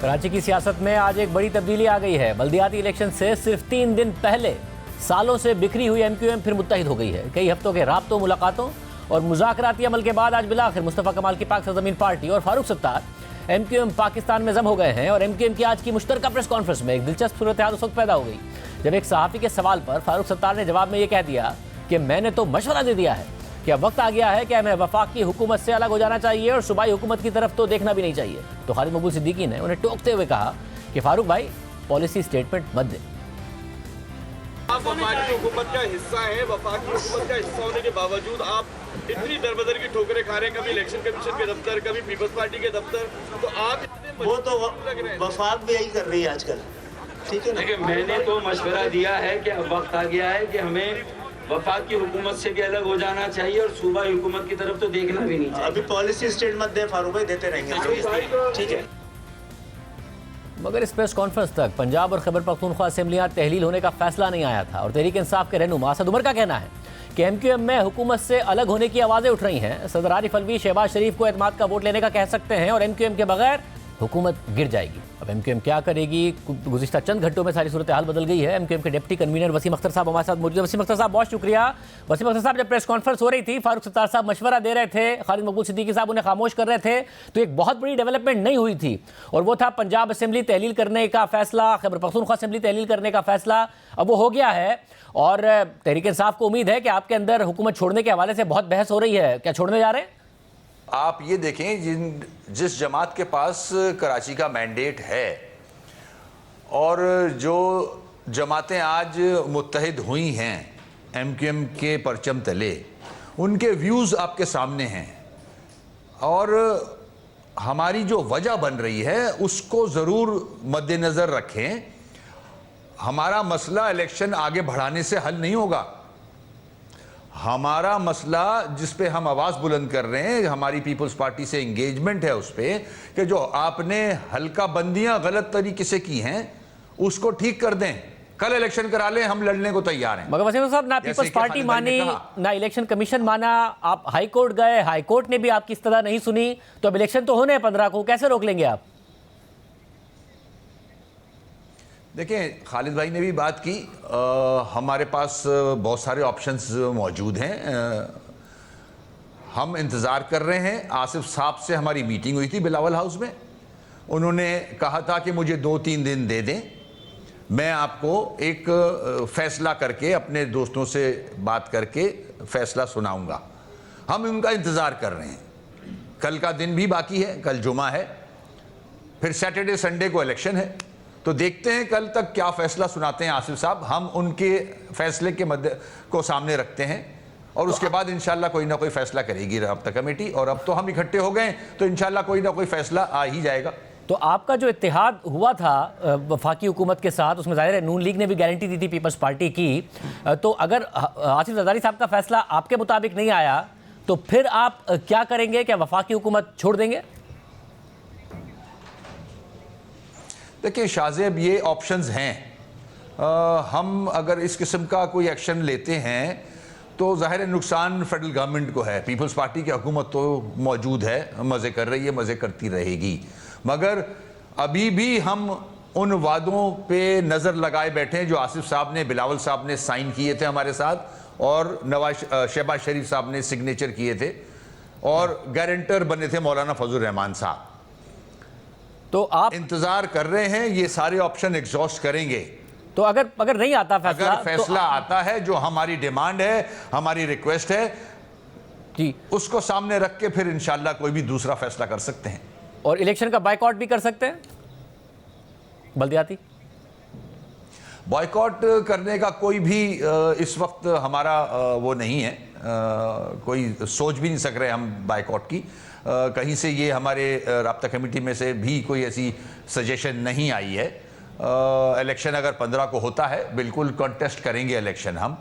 कराची की सियासत में आज एक बड़ी तब्दीली आ गई है। बल्दियाती इलेक्शन से सिर्फ 3 दिन पहले सालों से बिखरी हुई एमक्यूएम फिर मुत्तहिद हो गई है। कई हफ्तों के राब्तों, मुलाकातों और मुज़ाकराती अमल के बाद आज बिलाखिर मुस्तफ़ा कमाल की पाक सरज़मीन पार्टी और फारूक सत्तार एमक्यूएम पाकिस्तान में जम हो गए हैं। और एमक्यूएम की आज की मुश्तरका प्रेस कॉन्फ्रेंस में एक दिलचस्प सूरत हाल उस वक्त पैदा हो गई जब एक सहाफ़ी के सवाल पर फारूक सत्तार ने जवाब में ये कह दिया कि मैंने तो मशवरा दे दिया है कि अब वक्त आ गया है कि हमें वफाकी हुकूमत से अलग हो जाना चाहिए और सूबाई हुकूमत की तरफ तो देखना भी नहीं चाहिए। तो खालिद मकबूल सिद्दीकी ने उन्हें टोकते हुए कहा कि फारूक भाई पॉलिसी स्टेटमेंट मत दें। आप वफाकी हुकूमत का हिस्सा हैं। वफाकी हुकूमत का हिस्सा होने के बावजूद आप इतनी दरबदर की ठोकरें खा रहे हैं, कभी इलेक्शन कमीशन के दफ्तर, कभी पीपल्स पार्टी के दफ्तर, तो आप इतने वो तो वफाक भी यही कर रही है आजकल। ठीक है ना? देखिए, मैंने तो मशवरा दिया है कि अब वक्त आ गया है कि हमें वफाक की हुकूमत से भी अलग हो जाना चाहिए और सूबाई हुकूमत की तरफ तो देखना भी नहीं चाहिए। अभी पॉलिसी स्टेट मत दे फारूक भाई, देते रहेंगे। ठीक है। मगर इस प्रेस कॉन्फ्रेंस तक पंजाब और खैबर पख्तूनख्वा असेंबलियां तहलील होने का फैसला नहीं आया था। और तहरीक इंसाफ के रहनुमा असद उमर का कहना है कि एमक्यूएम में हुकूमत से अलग होने की आवाज़ें उठ रही हैं। सदर आरिफ अलवी शहबाज शरीफ को एतमाद का वोट लेने का कह सकते हैं और एमक्यूएम के बगैर हुकूमत गिर जाएगी। अब एमक्यूएम क्या करेगी, गुज़िश्ता चंद घंटों में सारी सूरत हाल बदल गई है। एमक्यूएम के डिप्टी कन्वीनर वसीम अख्तर साहब हमारे साथ मौजूद हैं। वसीम अख्तर साहब बहुत शुक्रिया। वसीम अख्तर साहब, जब प्रेस कॉन्फ्रेंस हो रही थी, फारूक सत्तार साहब मशवरा दे रहे थे, खालिद मकबूल सिद्दीकी साहब उन्हें खामोश कर रहे थे, तो एक बहुत बड़ी डेवलपमेंट नहीं हुई थी और वो था पंजाब असेंबली तहलील करने का फैसला, खैबर पख्तूनख्वा असेंबली तहलील करने का फैसला। अब वो हो गया है और तहरीक इंसाफ को उम्मीद है कि आपके अंदर हुकूमत छोड़ने के हवाले से बहुत बहस हो रही है। क्या छोड़ने जा रहे हैं? आप ये देखें, जिस जमात के पास कराची का मैंडेट है और जो जमातें आज मुत्तहिद हुई हैं एमक्यूएम के परचम तले, उनके व्यूज़ आपके सामने हैं और हमारी जो वजह बन रही है उसको ज़रूर मद्देनज़र रखें। हमारा मसला इलेक्शन आगे बढ़ाने से हल नहीं होगा। हमारा मसला जिस पे हम आवाज़ बुलंद कर रहे हैं, हमारी पीपल्स पार्टी से इंगेजमेंट है उस पे कि जो आपने हल्का बंदियां गलत तरीके से की हैं उसको ठीक कर दें। कल इलेक्शन करा लें, हम लड़ने को तैयार हैं। मगर वसीम साहब, ना पीपल्स पार्टी मानी, ना इलेक्शन कमीशन माना, आप हाई कोर्ट गए, हाई कोर्ट ने भी आपकी इस्तदा नहीं सुनी, तो अब इलेक्शन तो होने हैं 15 को, कैसे रोक लेंगे आप? देखें, खालिद भाई ने भी बात की, हमारे पास बहुत सारे ऑप्शंस मौजूद हैं। हम इंतज़ार कर रहे हैं। आसिफ साहब से हमारी मीटिंग हुई थी बिलावल हाउस में। उन्होंने कहा था कि मुझे 2-3 दिन दे दें, मैं आपको एक फ़ैसला करके अपने दोस्तों से बात करके फ़ैसला सुनाऊंगा। हम उनका इंतज़ार कर रहे हैं। कल का दिन भी बाकी है, कल जुमा है, फिर सैटरडे संडे को इलेक्शन है, तो देखते हैं कल तक क्या फ़ैसला सुनाते हैं आसिफ साहब। हम उनके फ़ैसले के मध्य को सामने रखते हैं और उसके बाद इंशाल्लाह कोई ना कोई फ़ैसला करेगी राब्ता कमेटी। और अब तो हम इकट्ठे हो गए तो इंशाल्लाह कोई ना कोई फ़ैसला आ ही जाएगा। तो आपका जो इत्तेहाद हुआ था वफाकी हुकूमत के साथ, उसमें ज़ाहिर है नून लीग ने भी गारंटी दी थी पीपल्स पार्टी की, तो अगर आसिफ जरदारी साहब का फ़ैसला आपके मुताबिक नहीं आया तो फिर आप क्या करेंगे? क्या वफाकी हुकूमत छोड़ देंगे? देखिए शाहजेब, ये ऑप्शंस हैं। हम अगर इस किस्म का कोई एक्शन लेते हैं तो ज़ाहिर नुकसान फेडरल गवर्नमेंट को है। पीपल्स पार्टी की हुकूमत तो मौजूद है, मज़े कर रही है, मज़े करती रहेगी, मगर अभी भी हम उन वादों पे नज़र लगाए बैठे हैं जो आसिफ साहब ने, बिलावल साहब ने साइन किए थे हमारे साथ और शहबाज शरीफ साहब ने सिग्नेचर किए थे और गारंटर बने थे मौलाना फजल रहमान साहब। तो आप इंतजार कर रहे हैं, ये सारे ऑप्शन एग्जॉस्ट करेंगे। तो अगर नहीं आता फैसला, अगर फैसला आता है जो हमारी डिमांड है, हमारी रिक्वेस्ट है जी, उसको सामने रख के फिर इंशाल्लाह कोई भी दूसरा फैसला कर सकते हैं। और इलेक्शन का बायकॉट भी कर सकते हैं। बल्दियाती बॉयकॉट करने का कोई भी इस वक्त हमारा वो नहीं है, कोई सोच भी नहीं सक रहे हम बायकॉट की। कहीं से ये हमारे राब्ता कमेटी में से भी कोई ऐसी सजेशन नहीं आई है। इलेक्शन अगर 15 को होता है, बिल्कुल कॉन्टेस्ट करेंगे इलेक्शन हम,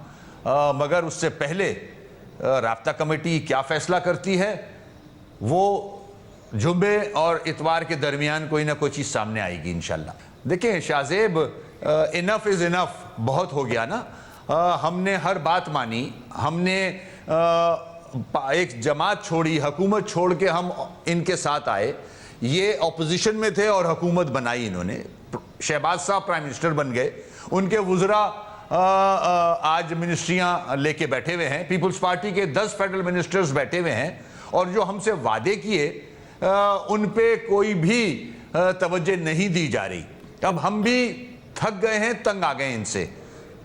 मगर उससे पहले राब्ता कमेटी क्या फ़ैसला करती है वो जुम्मे और इतवार के दरमियान कोई ना कोई चीज़ सामने आएगी इंशाल्लाह। देखिए शाहजेब, इनफ इज़ इनफ, बहुत हो गया ना। हमने हर बात मानी, हमने एक जमात छोड़ी, हुकूमत छोड़ के हम इनके साथ आए। ये ऑपोजिशन में थे और हुकूमत बनाई इन्होंने। शहबाज साहब प्राइम मिनिस्टर बन गए, उनके वुज़रा आज मिनिस्ट्रियां लेके बैठे हुए हैं, पीपल्स पार्टी के 10 फेडरल मिनिस्टर्स बैठे हुए हैं, और जो हमसे वादे किए उन पे कोई भी तवज्जो नहीं दी जा रही। अब हम भी थक गए हैं, तंग आ गए इनसे,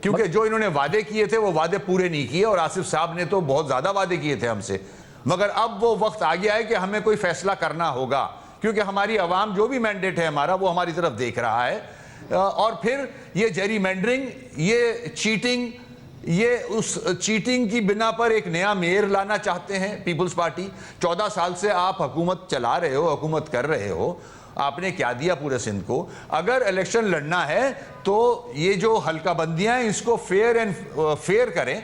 क्योंकि जो इन्होंने वादे किए थे वो वादे पूरे नहीं किए, और आसिफ साहब ने तो बहुत ज़्यादा वादे किए थे हमसे। मगर अब वो वक्त आ गया है कि हमें कोई फैसला करना होगा, क्योंकि हमारी आवाम जो भी मैंडेट है हमारा वो हमारी तरफ देख रहा है। और फिर ये जेरीमैंडरिंग, ये चीटिंग, ये उस चीटिंग की बिना पर एक नया मेयर लाना चाहते हैं पीपल्स पार्टी। 14 साल से आप हुकूमत चला रहे हो, हुकूमत कर रहे हो, आपने क्या दिया पूरे सिंध को? अगर इलेक्शन लड़ना है तो ये जो हल्का बंदियां हैं इसको फेयर करें,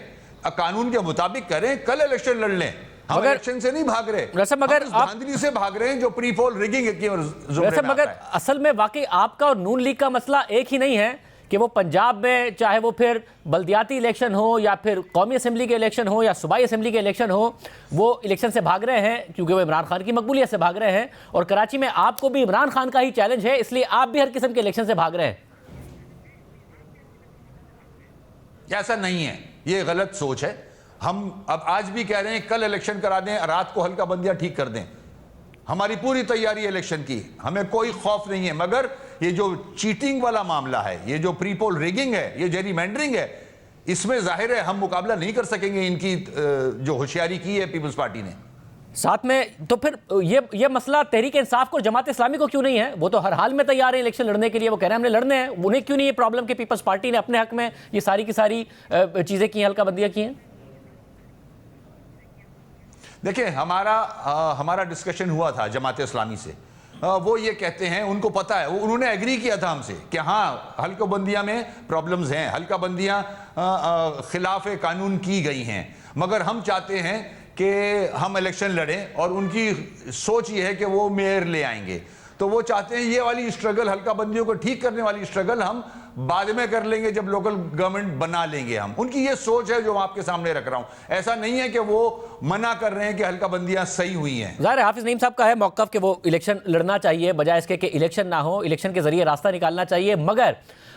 कानून के मुताबिक करें, कल इलेक्शन लड़ लें। हम इलेक्शन से नहीं भाग रहे, मगर हम धांधली से भाग रहे हैं जो प्री पोल रिगिंग की वैसे। मगर असल में वाकई आपका और नून लीग का मसला एक ही नहीं है कि वो पंजाब में चाहे वो फिर बल्दियाती इलेक्शन हो या फिर कौमी असेंबली के इलेक्शन हो या सूबाई असेंबली के इलेक्शन हो, वो इलेक्शन से भाग रहे हैं क्योंकि वो इमरान खान की मकबूलियत से भाग रहे हैं, और कराची में आपको भी इमरान खान का ही चैलेंज है, इसलिए आप भी हर किस्म के इलेक्शन से भाग रहे हैं। ऐसा नहीं है, ये गलत सोच है। हम अब आज भी कह रहे हैं कल इलेक्शन करा दें, रात को हल्का बंदियां ठीक कर दें। हमारी पूरी तैयारी इलेक्शन की, हमें कोई खौफ नहीं है। मगर ये जो चीटिंग वाला मामला है, ये जो प्री पोल रिगिंग है, ये जेरीमैंडरिंग है, इसमें जाहिर है हम मुकाबला नहीं कर सकेंगे इनकी जो होशियारी की है पीपल्स पार्टी ने। साथ में तो फिर ये मसला तहरीक इंसाफ को, जमात इस्लामी को क्यों नहीं है? वो तो हर हाल में तैयार है इलेक्शन लड़ने के लिए, वो कह रहे हैं हमने लड़ने हैं। उन्हें क्यों नहीं ये प्रॉब्लम कि पीपल्स पार्टी ने अपने हक में ये सारी की सारी चीजें की, हल्का बंदियां की हैं? देखिए, हमारा डिस्कशन हुआ था जमात इस्लामी से। वो ये कहते हैं, उनको पता है, उन्होंने एग्री किया था हमसे कि हाँ हल्का बंदियां में प्रॉब्लम्स हैं, हल्का बंदियां खिलाफ कानून की गई हैं, मगर हम चाहते हैं कि हम इलेक्शन लड़ें, और उनकी सोच ये है कि वो मेयर ले आएंगे। तो वो चाहते हैं ये वाली स्ट्रगल, हल्का बंदियों को ठीक करने वाली स्ट्रगल हम बाद में कर लेंगे जब लोकल गवर्नमेंट बना लेंगे हम। उनकी ये सोच है जो मैं आपके सामने रख रहा हूं। ऐसा नहीं है कि वो मना कर रहे हैं कि हल्का बंदियां सही हुई हैं। ज़ाहिर है हाफिज नईम साहब का है मौक़िफ़ कि वो इलेक्शन लड़ना चाहिए, बजाय इसके कि इलेक्शन ना हो, इलेक्शन के जरिए रास्ता निकालना चाहिए। मगर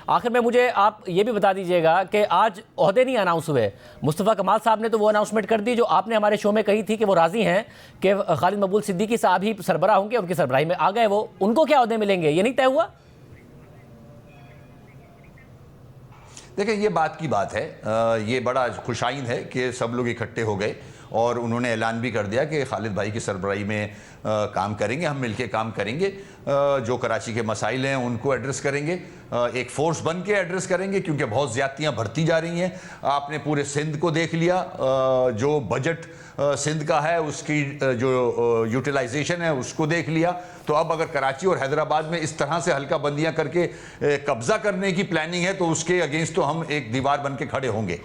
आखिर में मुझे आप ये भी बता दीजिएगा कि आज ओहदे नहीं अनाउंस हुए। मुस्तफ़ा कमाल साहब ने तो वो अनाउंसमेंट कर दी जो आपने हमारे शो में कही थी कि वो राज़ी हैं कि खालिद मकबूल सिद्दीकी साहब ही सरबराह होंगे, उनकी सरबराही में आ गए वो। उनको क्या ओहदे मिलेंगे, ये नहीं तय हुआ? देखिए, ये बात की बात है, ये बड़ा खुशाइन है कि सब लोग इकट्ठे हो गए और उन्होंने ऐलान भी कर दिया कि खालिद भाई की सरबराही में काम करेंगे, हम मिलके काम करेंगे, जो कराची के मसाइल हैं उनको एड्रेस करेंगे, एक फोर्स बन के एड्रेस करेंगे, क्योंकि बहुत ज़्यादतियाँ बढ़ती जा रही हैं। आपने पूरे सिंध को देख लिया, जो बजट सिंध का है उसकी जो यूटिलाइजेशन है उसको देख लिया। तो अब अगर कराची और हैदराबाद में इस तरह से हल्का बंदियाँ करके कब्जा करने की प्लानिंग है तो उसके अगेंस्ट तो हम एक दीवार बन के खड़े होंगे।